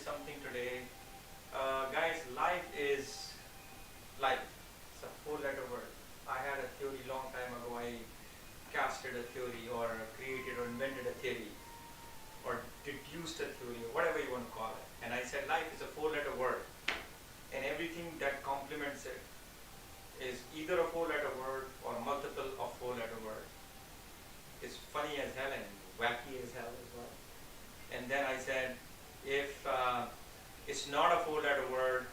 something today. Guys, life is life. It's a four-letter word. I had a theory long time ago. I casted a theory or created or invented a theory or deduced a theory or whatever you want to call it. And I said life is a four-letter word. And everything that complements it is either a four-letter word or multiple of four-letter words. It's funny as hell and wacky as hell as well. And then I said, if it's not a four-letter word,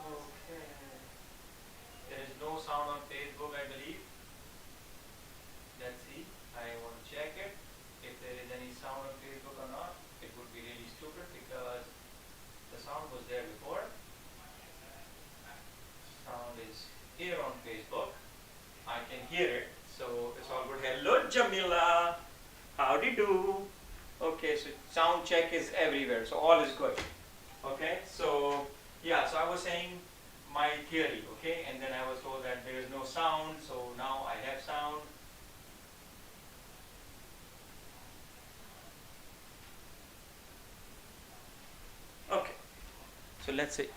okay. There is no sound on Facebook, I believe. Let's see. I want to check it. If there is any sound on Facebook or not, it would be really stupid because the sound was there before. Sound is here on Facebook. I can hear it, so it's all good. Hello, Jamila. Howdy do. Okay, so sound check is everywhere, so all is good. Okay, so yeah, so I was saying my theory, okay, and then I was told that there is no sound, so now I have sound. Okay, so let's see.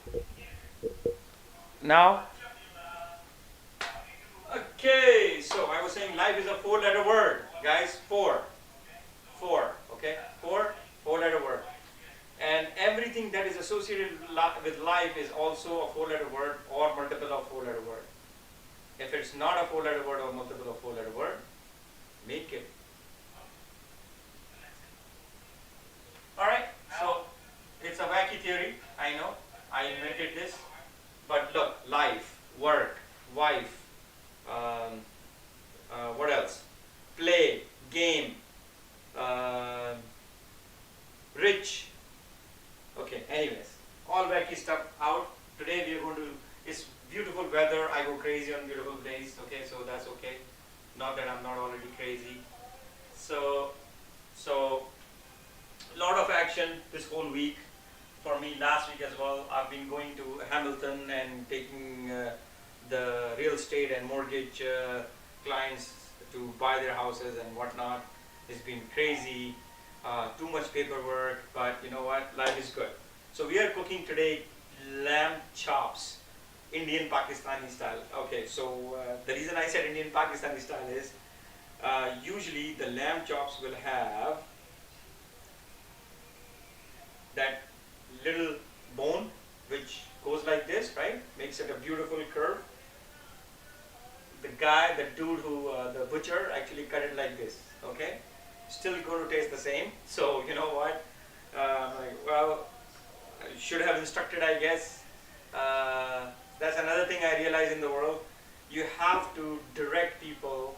Now, okay, so I was saying life is a four-letter word, guys. Four, okay, four-letter word. And everything that is associated with life is also a four-letter word or multiple of four-letter word. If it's not a four-letter word or multiple of four-letter word, make it. Alright, so it's a wacky theory, I know, I invented this. But look, life, work, wife, what else? Play, game, rich. Okay, anyways, all wacky stuff out. Today we are going to, it's beautiful weather. I go crazy on beautiful days. Okay, so that's okay. Not that I'm not already crazy. So lot of action this whole week. For me, last week as well, I've been going to Hamilton and taking the real estate and mortgage clients to buy their houses and whatnot. It's been crazy, too much paperwork, but you know what, life is good. So we are cooking today lamb chops, Indian Pakistani style. Okay, so the reason I said Indian Pakistani style is usually the lamb chops will have that little bone which goes like this, right? Makes it a beautiful curve. The dude who, the butcher actually cut it like this, okay? Still going to taste the same. So you know what? Well, I should have instructed, I guess. That's another thing I realize in the world. You have to direct people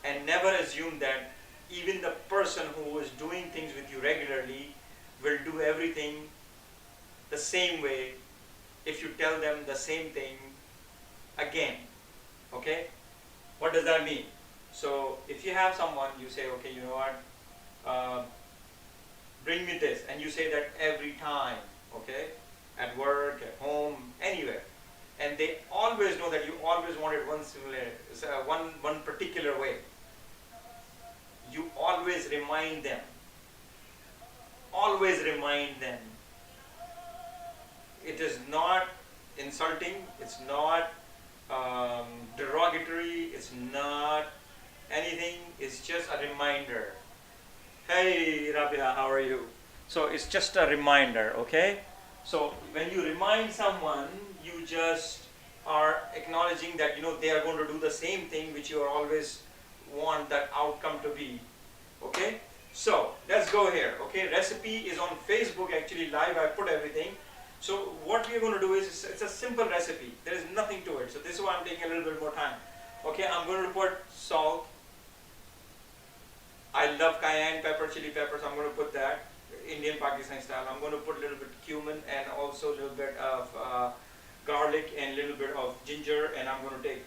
and never assume that even the person who is doing things with you regularly will do everything the same way if you tell them the same thing again. Okay? What does that mean? So if you have someone, you say, okay, you know what, bring me this, and you say that every time, okay, at work, at home, anywhere, and they always know that you always want it one particular way. You always remind them. Always remind them. It is not insulting, it's not derogatory, it's not anything, it's just a reminder. Hey Rabia, how are you? So it's just a reminder, okay? So when you remind someone, you just are acknowledging that you know they are going to do the same thing which you are always want that outcome to be. Okay? So let's go here. Okay, recipe is on Facebook actually live. I put everything. So what we are going to do is it's a simple recipe. There is nothing to it. So this is why I'm taking a little bit more time. Okay, I'm going to put salt. I love cayenne pepper, chili peppers. I'm going to put that Indian Pakistani style. I'm going to put a little bit cumin and also a little bit of garlic and a little bit of ginger. And I'm going to take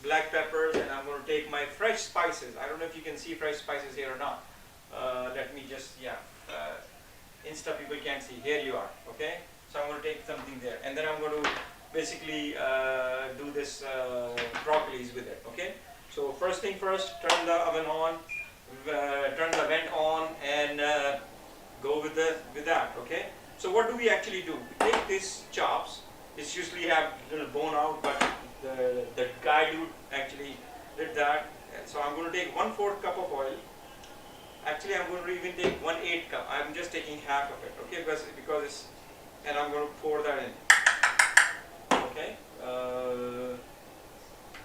black peppers, and I'm going to take my fresh spices. I don't know if you can see fresh spices here or not. Let me just, Insta people can't see. Here you are, okay? So I'm going to take something there. And then I'm going to basically do this broccolis with it, okay? So first thing first, turn the oven on. turn the vent on and go with that. Okay. So what do we actually do? We take these chops. It's usually have little bone out, but the guy dude actually did that. And so I'm going to take 1/4 cup of oil. Actually, I'm going to even take 1/8 cup. I'm just taking half of it. Okay, because it's, and I'm going to pour that in. Okay.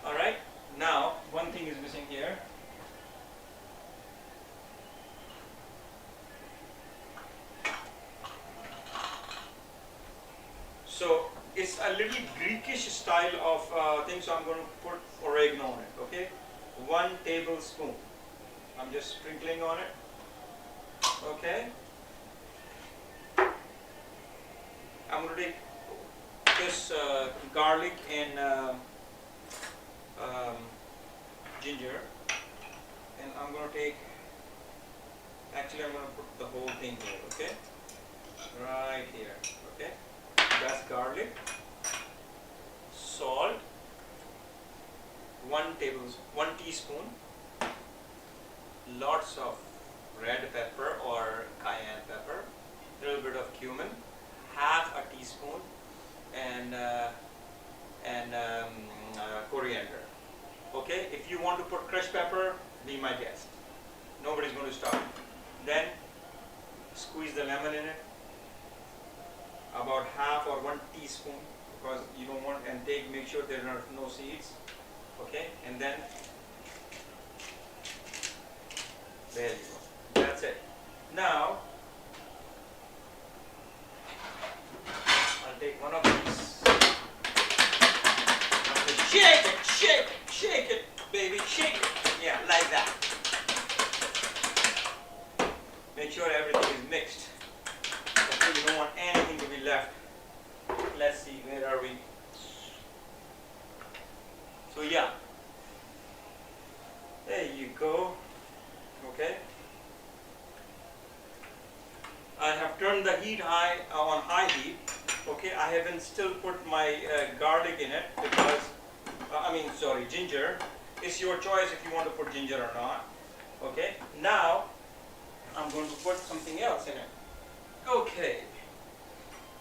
All right. Now one thing is missing here. So it's a little Greekish style of thing, so I'm going to put oregano on it. Okay, 1 tablespoon. I'm just sprinkling on it. Okay, I'm going to take this garlic and ginger, and I'm going to take. Actually, I'm going to put the whole thing here. Okay, right here. Okay. That's garlic, salt, 1 teaspoon, lots of red pepper or cayenne pepper, little bit of cumin, half a teaspoon, and coriander. Okay, if you want to put crushed pepper, be my guest. Nobody's going to stop you. Then squeeze the lemon in it. About half or 1 teaspoon, because you don't want, and make sure there are no seeds. Okay, and then there you go. That's it. Now I'll take one of these. Shake it, shake it, shake it, baby, shake it. Yeah, like that. Make sure everything is mixed. Okay, you don't want anything to be left. Let's see, where are we? So yeah, there you go. Okay, I have turned the heat on high heat. Okay, I haven't still put my garlic in it because ginger. It's your choice if you want to put ginger or not. Okay, now I'm going to put something else in it. Okay,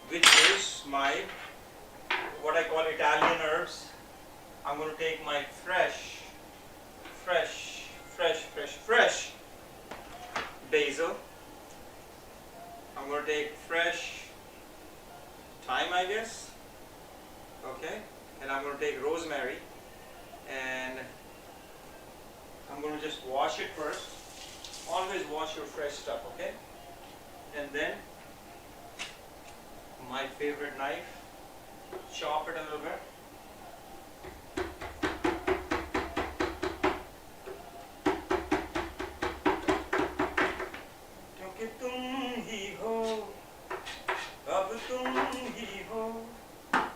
which is my, what I call Italian herbs. I'm going to take my fresh basil. I'm going to take fresh thyme, I guess. Okay, and I'm going to take rosemary, and I'm going to just wash it first. Always wash your fresh stuff, okay? And then my favorite knife, chop it a little bit.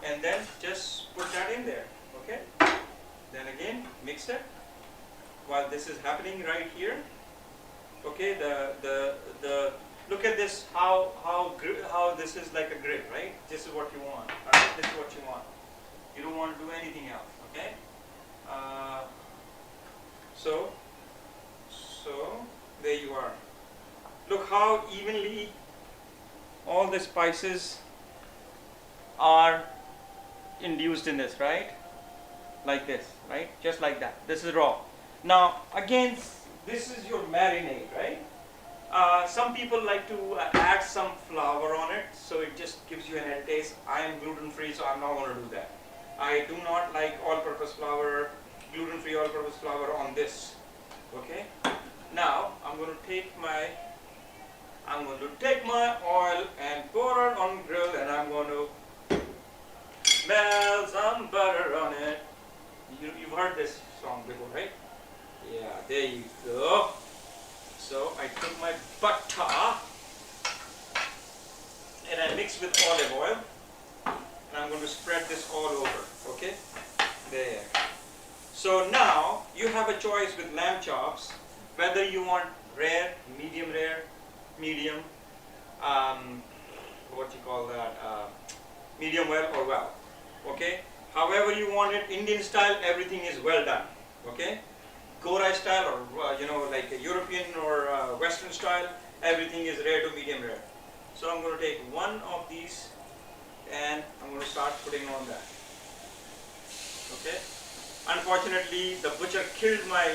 And then just put that in there, okay? Then again, mix it while this is happening right here. Okay, the look at this, how this is like a grill, right? This is what you want. All right, this is what you want. You don't want to do anything else, okay? So there you are. Look how evenly all the spices are induced in this, right? Like this, right? Just like that. This is raw. Now again, this is your marinade, right? Some people like to add some flour on it, so it just gives you an added taste. I am gluten free, so I'm not going to do that. I do not like all-purpose flour, gluten-free all-purpose flour on this. Okay. Now I'm going to take my oil and pour it on grill, and I'm going to melt some butter on it. You've heard this song before, right? Yeah, there you go. So I take my butter and I mix with olive oil, and I'm going to spread this all over. Okay, there. So now you have a choice with lamb chops, whether you want rare, medium, what you call that, medium well or well. Okay, however you want it, Indian style, everything is well done. Okay, Gorai style or like a European or Western style, everything is rare to medium rare. So I'm going to take one of these and I'm going to start putting on that. Okay. Unfortunately, the butcher killed my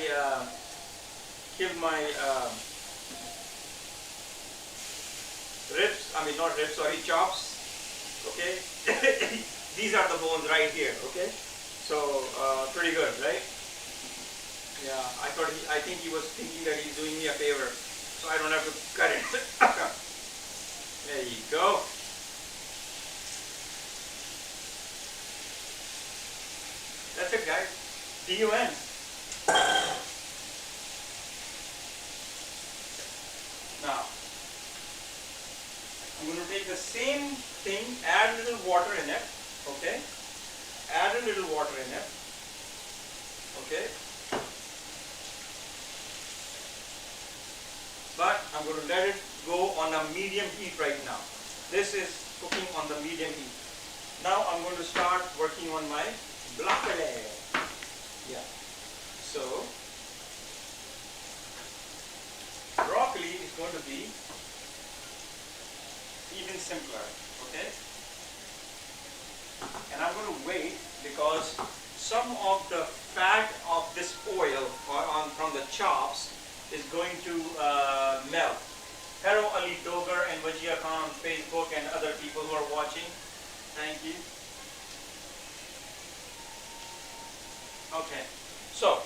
ribs. I mean, not ribs, sorry, chops. Okay. These are the bones right here. Okay. So pretty good, right? Yeah. I think he was thinking that he's doing me a favor, so I don't have to cut it. There you go. That's it, guys. DUN. Now, I'm going to take the same thing, add a little water in it. Okay. Add a little water in it. Okay. But I'm going to let it go on a medium heat right now. This is cooking on the medium heat. Now I'm going to start working on my broccoli. Yeah. So broccoli is going to be even simpler. Okay. And I'm going to wait because some of the fat of this oil from the chops is going to melt. Hello Ali Dogar and Wajia Khan on Facebook and other people who are watching. Thank you. Okay, so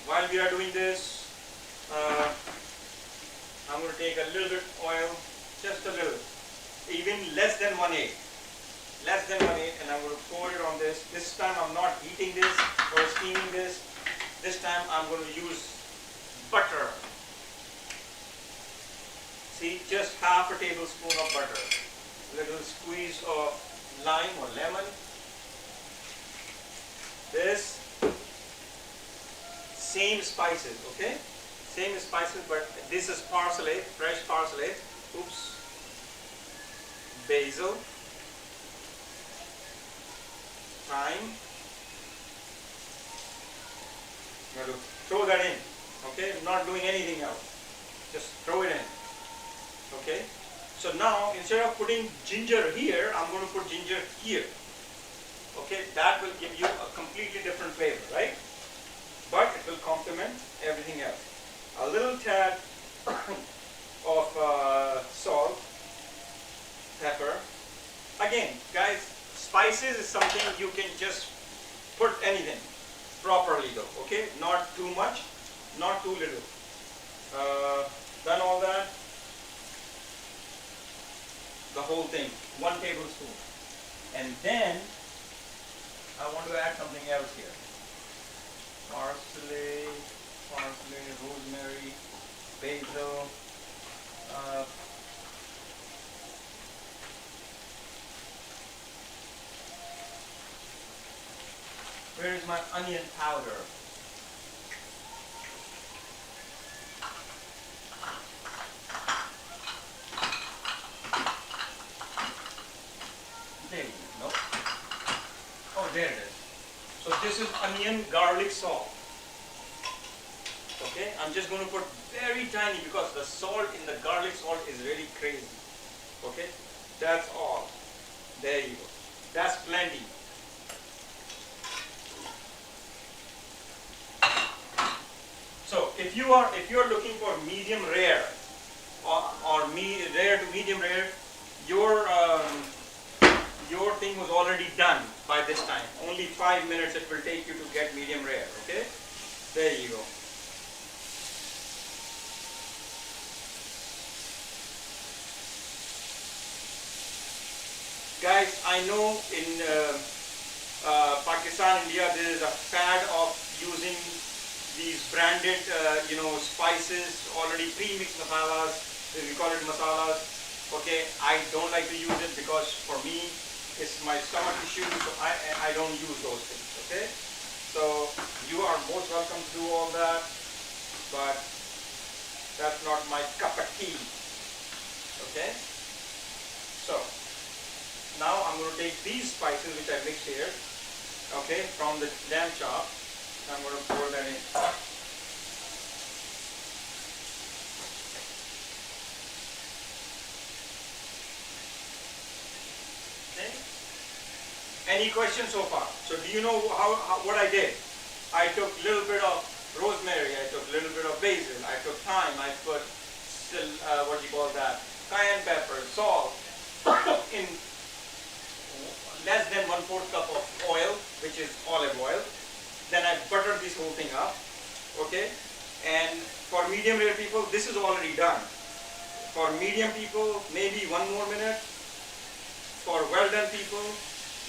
while we are doing this, I'm going to take a little bit of oil, just a little, even less than 1/8. Less than 1/8, and I'm going to pour it on this. This time I'm not heating this or steaming this. This time I'm going to use butter. See, just half a tablespoon of butter. Little squeeze of lime or lemon. This, same spices, okay? Same spices, but this is parsley, fresh parsley. Oops. Basil. Thyme. I'm going to throw that in, okay? I'm not doing anything else. Just throw it in, okay? So now, instead of putting ginger here, I'm going to put ginger here. Okay, that will give you a completely different flavor, right? But it will complement everything else. A little tad of salt, pepper. Again, guys, spices is something you can just put anything properly though, okay? Not too much, not too little. Done all that. The whole thing, 1 tablespoon. And then I want to add something else here. Parsley, rosemary, basil. Where is my onion powder? There you go. Oh, there it is. So this is onion garlic salt. Okay, I'm just going to put very tiny because the salt in the garlic salt is really crazy. Okay, that's all. There you go. That's plenty. So if you are looking for medium rare or rare to medium rare, your thing was already done by this time. Only 5 minutes it will take you to get medium rare. Okay, there you go. Guys, I know in Pakistan, India, there is a fad of using these branded, spices, already pre-mixed masalas. We call it masalas. Okay, I don't like to use it because for me, it's my stomach issue, so I don't use those things. Okay, so you are most welcome to do all that, but that's not my cup of tea. Okay, so now I'm going to take these spices which I mixed here, okay, from the lamb chop, I'm going to pour that in. Okay. Any questions so far? So do you know what I did? I took a little bit of rosemary, I took a little bit of basil, I took thyme, I put what do you call that? Cayenne pepper, salt, in less than 1/4 cup of oil, which is olive oil. Then I buttered this whole thing up, okay? And for medium rare people, this is already done. For medium people, maybe 1 more minute. For well done people,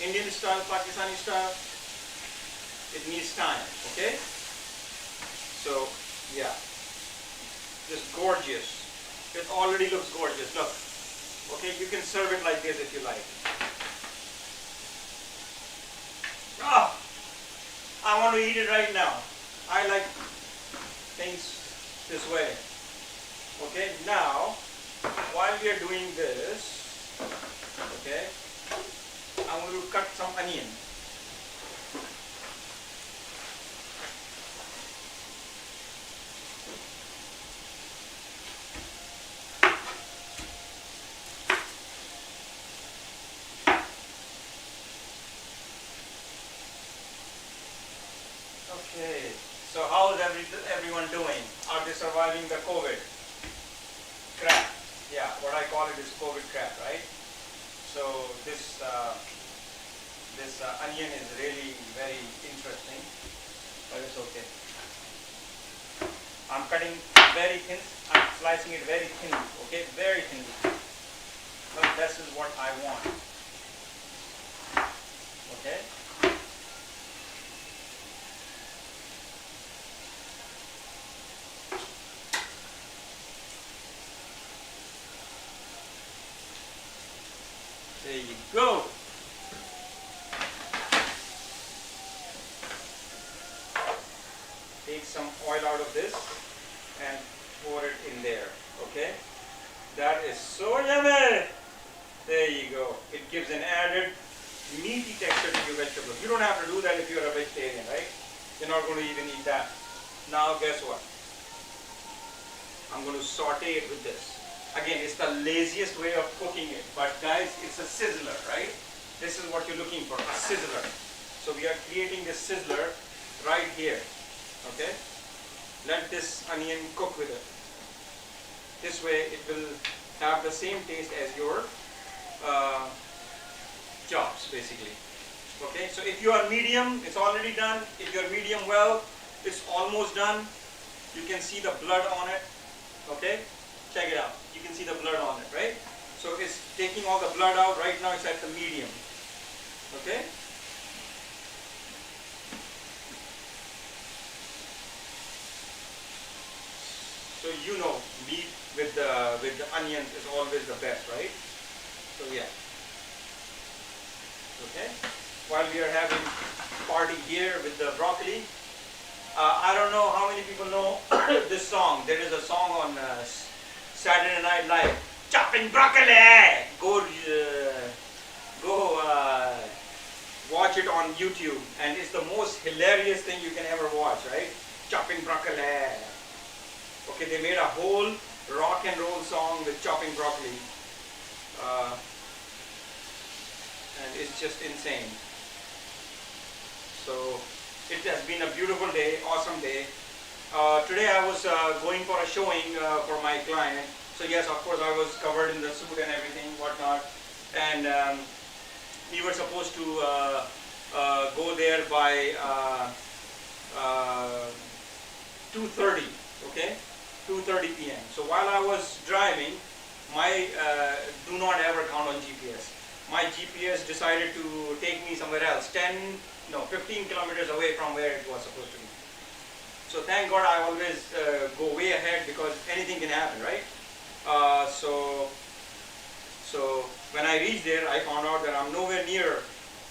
Indian style, Pakistani style, it needs time, okay? So, yeah, just gorgeous. It already looks gorgeous, look. Okay, you can serve it like this if you like. Ah, I want to eat it right now. I like things this way. Okay, now, while we are doing this, okay, I'm going to cut some onion. Okay, so how is everyone doing? Are they surviving the COVID crap? Yeah, what I call it is COVID crap, right? So this onion is really very interesting, but it's okay. I'm cutting very thin. I'm slicing it very thinly. Okay, very thinly. But this is what I want. Okay. There you go. Take some oil out of this and pour it in there. Okay. That is so yummy. There you go. It gives an added meaty texture to your vegetables. You don't have to do that if you're a vegetarian, right? You're not going to even eat that. Now guess what? I'm going to saute it with this. Again, it's the laziest way of cooking it, but guys, it's a sizzler, right? This is what you're looking for, a sizzler. So we are creating this sizzler right here, okay? Let this onion cook with it. This way it will have the same taste as your chops, basically. Okay, so if you are medium, it's already done. If you are medium well, it's almost done. You can see the blood on it, okay? Check it out. You can see the blood on it, right? So it's taking all the blood out. Right now it's at the medium. Okay? So you know, meat with the onions is always the best, right? So yeah. Okay? While we are having party here with the broccoli, I don't know how many people know this song. There is a song on Saturday Night Live, chopping broccoli. Go watch it on YouTube, and it's the most hilarious thing you can ever watch, right? Chopping broccoli. Okay, they made a whole rock and roll song with chopping broccoli, and it's just insane. So it has been a beautiful day, awesome day. Today I was going for a showing for my client. So yes, of course I was covered in the suit and everything, whatnot. And we were supposed to go there by 2:30, okay? 2:30 p.m. So while I was driving, my do not ever count on GPS. My GPS decided to take me somewhere else, 15 kilometers away from where it was supposed to be. So thank God I always go way ahead, because anything can happen, right? So when I reached there, I found out that I'm nowhere near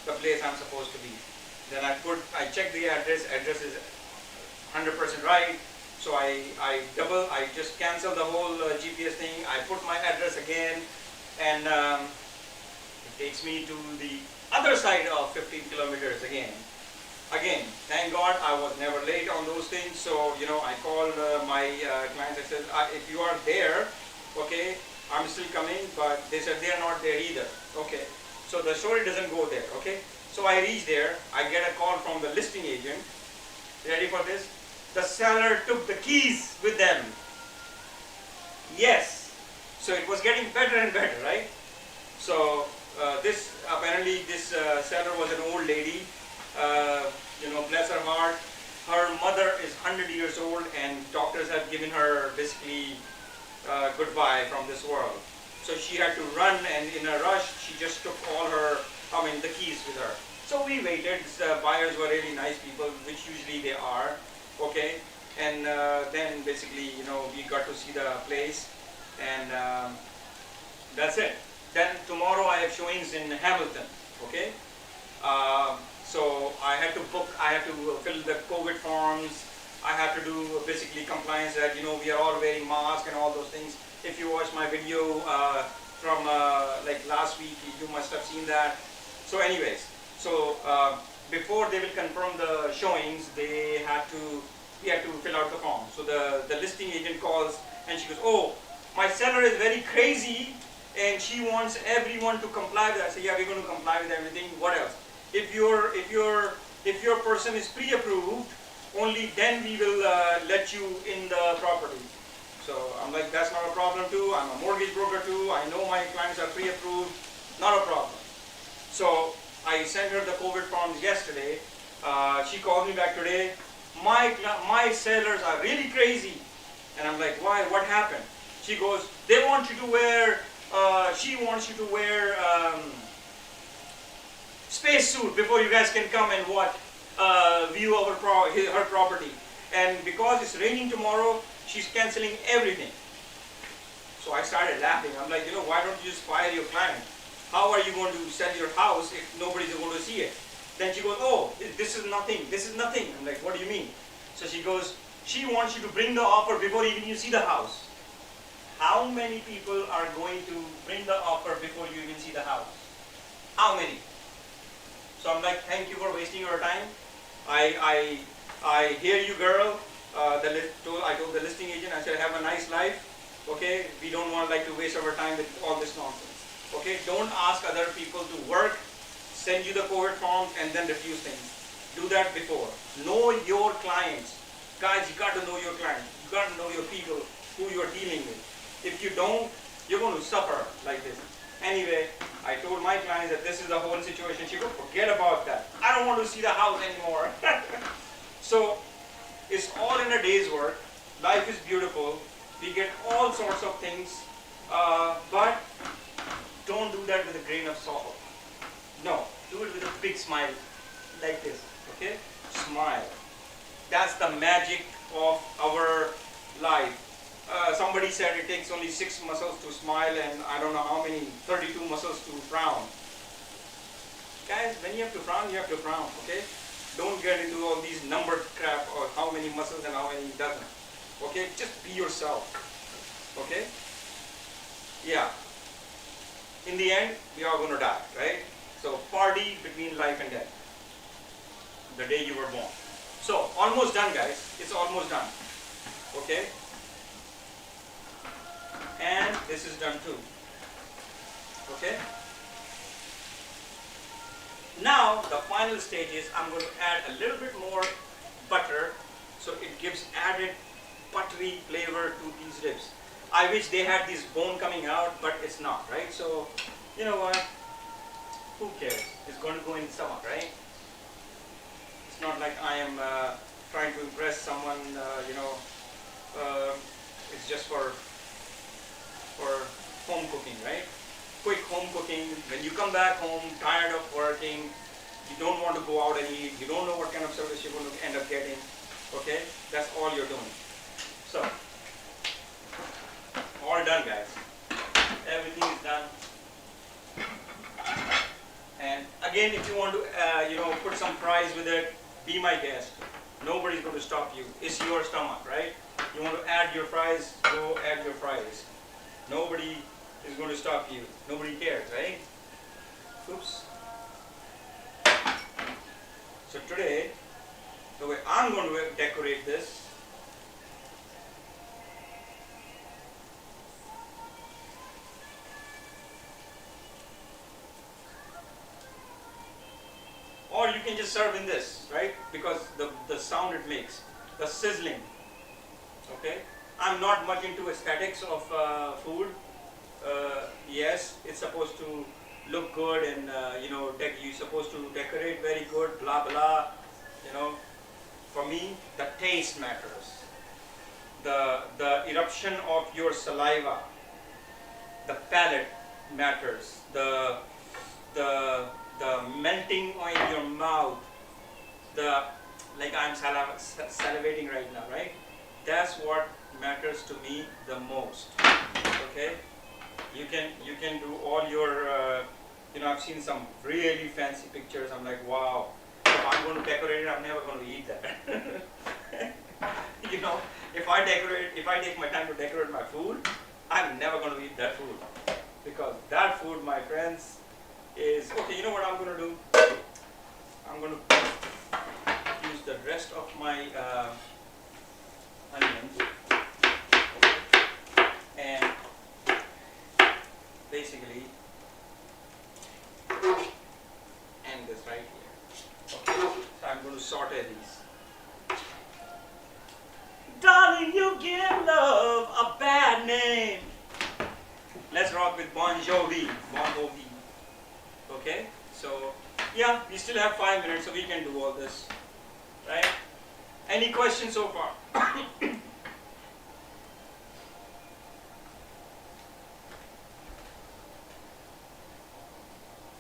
the place I'm supposed to be. Then I checked the address. Address is 100% right. So I just canceled the whole GPS thing. I put my address again, and it takes me to the other side of 15 kilometers again. Again, thank God I was never late on those things. So, you know, I called my clients. I said, if you are there, okay, I'm still coming. But they said they are not there either. Okay, so the story doesn't go there. Okay, so I reach there. I get a call from the listing agent. Ready for this? The seller took the keys with them. Yes. So it was getting better and better, right? So this apparently this seller was an old lady. You know, bless her heart. Her mother is 100 years old, and doctors have given her basically goodbye from this world. So she had to run, and in a rush, she just took all her, the keys with her. So we waited. Buyers were really nice people, which usually they are. Okay, and then basically, you know, we got to see the place, and that's it. Then tomorrow I have showings in Hamilton. Okay, so I had to book. I had to fill the COVID forms. I had to do basically compliance that, you know, we are all wearing masks and all those things. If you watch my video from like last week, you must have seen that. So anyways, so before they will confirm the showings, we had to fill out the form. So the listing agent calls and she goes, oh, my seller is very crazy and she wants everyone to comply with that. I say, yeah, we're going to comply with everything. What else? If your person is pre-approved, only then we will let you in the property. So I'm like, that's not a problem too. I'm a mortgage broker too. I know my clients are pre-approved. Not a problem. So I sent her the COVID forms yesterday. She called me back today. My sellers are really crazy. And I'm like, why? What happened? She goes, they want you to wear, she wants you to wear space suit before you guys can come and watch view of her property. And because it's raining tomorrow, she's canceling everything. So I started laughing. I'm like, you know, why don't you just fire your client? How are you going to sell your house if nobody's going to see it? Then she goes, oh, this is nothing. This is nothing. I'm like, what do you mean? So she goes, she wants you to bring the offer before even you see the house. How many people are going to bring the offer before you even see the house? How many? So I'm like, thank you for wasting your time. I hear you, girl. I told the listing agent, I said, have a nice life. Okay, we don't want to waste our time with all this nonsense. Okay, don't ask other people to work, send you the COVID forms, and then refuse things. Do that before. Know your clients. Guys, you got to know your clients. You got to know your people who you're dealing with. If you don't, you're going to suffer like this. Anyway, I told my clients that this is the whole situation. She goes, forget about that. I don't want to see the house anymore. So, it's all in a day's work. Life is beautiful. We get all sorts of things. But don't do that with a grain of salt. No, do it with a big smile. Like this. Okay? Smile. That's the magic of our life. Somebody said it takes only 6 muscles to smile and I don't know how many, 32 muscles to frown. Guys, when you have to frown, you have to frown, okay? Don't get into all these numbered crap or how many muscles and how many doesn't. Okay? Just be yourself. Okay? Yeah. In the end, we are going to die, right? So, party between life and death. The day you were born. So, almost done, guys. It's almost done. Okay? And this is done too. Okay? Now the final stage is I'm going to add a little bit more butter so it gives added buttery flavor to these ribs. I wish they had this bone coming out, but it's not, right? So, you know what? Who cares? It's going to go in the stomach, right? It's not like I am trying to impress someone, it's just for home cooking, right? Quick home cooking. When you come back home, tired of working, you don't want to go out and eat, you don't know what kind of service you're going to end up getting, okay? That's all you're doing. So, all done, guys. Everything is done. And again, if you want to, put some fries with it, be my guest. Nobody's going to stop you. It's your stomach, right? You want to add your fries, go add your fries. Nobody is going to stop you. Nobody cares, right? Oops. So today, the way I'm going to decorate this, or you can just serve in this, right? Because the sound it makes, the sizzling. Okay, I'm not much into aesthetics of food. Yes, it's supposed to look good, and you're supposed to decorate very good, blah blah. You know, for me, the taste matters. The eruption of your saliva, the palate matters. The the melting in your mouth, the like I'm salivating right now, right? That's what matters to me the most. Okay, you can do all your I've seen some really fancy pictures. I'm like, wow, if I'm going to decorate it, I'm never going to eat that. If I take my time to decorate my food, I'm never going to eat that food, because that food, my friends, is okay. You know what I'm going to do? I'm going to use the rest of my onions, and basically end this right here. Okay, so I'm going to saute these. Darling, you give love a bad name. Let's rock with Bon Jovi. Bon Jovi. Okay, so yeah, we still have 5 minutes, so we can do all this, right? Any questions so far?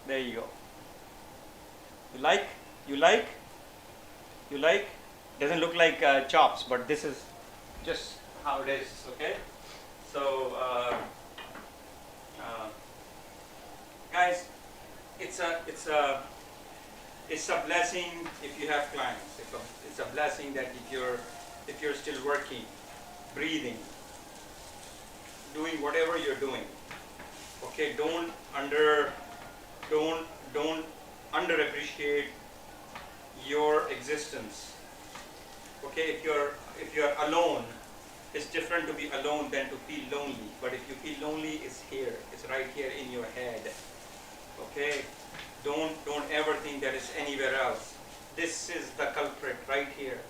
There you go. You like? You like? You like? Doesn't look like chops, but this is just how it is. Okay. So, guys, it's a blessing if you have clients. It's a blessing that if you're still working, breathing, doing whatever you're doing. Okay, don't underappreciate your existence. Okay, if you're alone, it's different to be alone than to feel lonely. But if you feel lonely, it's here. It's right here in your head. Okay, don't ever think that it's anywhere else. This is the culprit right here.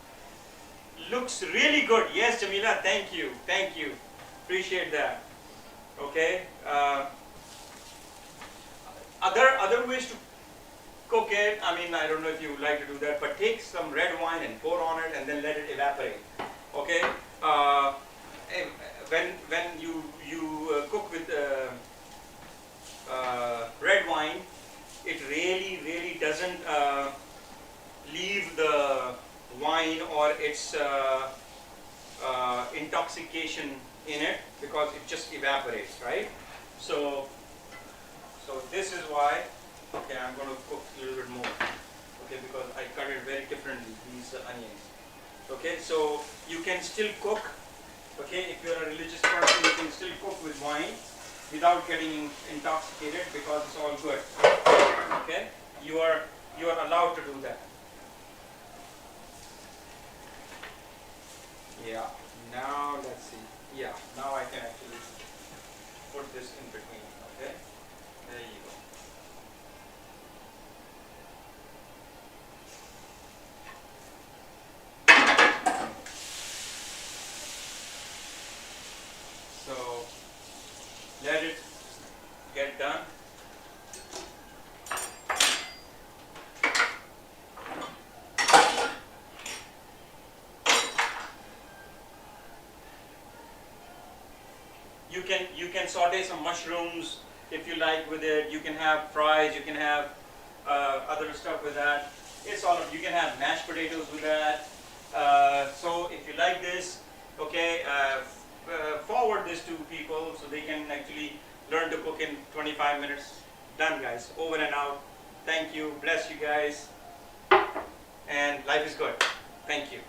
Looks really good. Yes, Jamila, thank you, appreciate that. Okay, other ways to cook it. I mean, I don't know if you would like to do that, but take some red wine and pour on it, and then let it evaporate. Okay, when you cook with red wine, it really doesn't leave the wine or its intoxication in it, because it just evaporates, right? So this is why. Okay, I'm going to cook a little bit more. Okay, because I cut it very differently, these onions. Okay, so you can still cook. Okay, if you're a religious person, you can still cook with wine without getting intoxicated, because it's all good. Okay, you are allowed to do that. Yeah. Now let's see. Yeah. Now I can actually put this in between. Okay. There you go. So let it get done. You can saute some mushrooms if you like with it. You can have fries. You can have other stuff with that. It's all. You can have mashed potatoes with that. So if you like this, okay, forward this to people so they can actually learn to cook in 25 minutes. Done, guys. Over and out. Thank you. Bless you guys. And life is good. Thank you.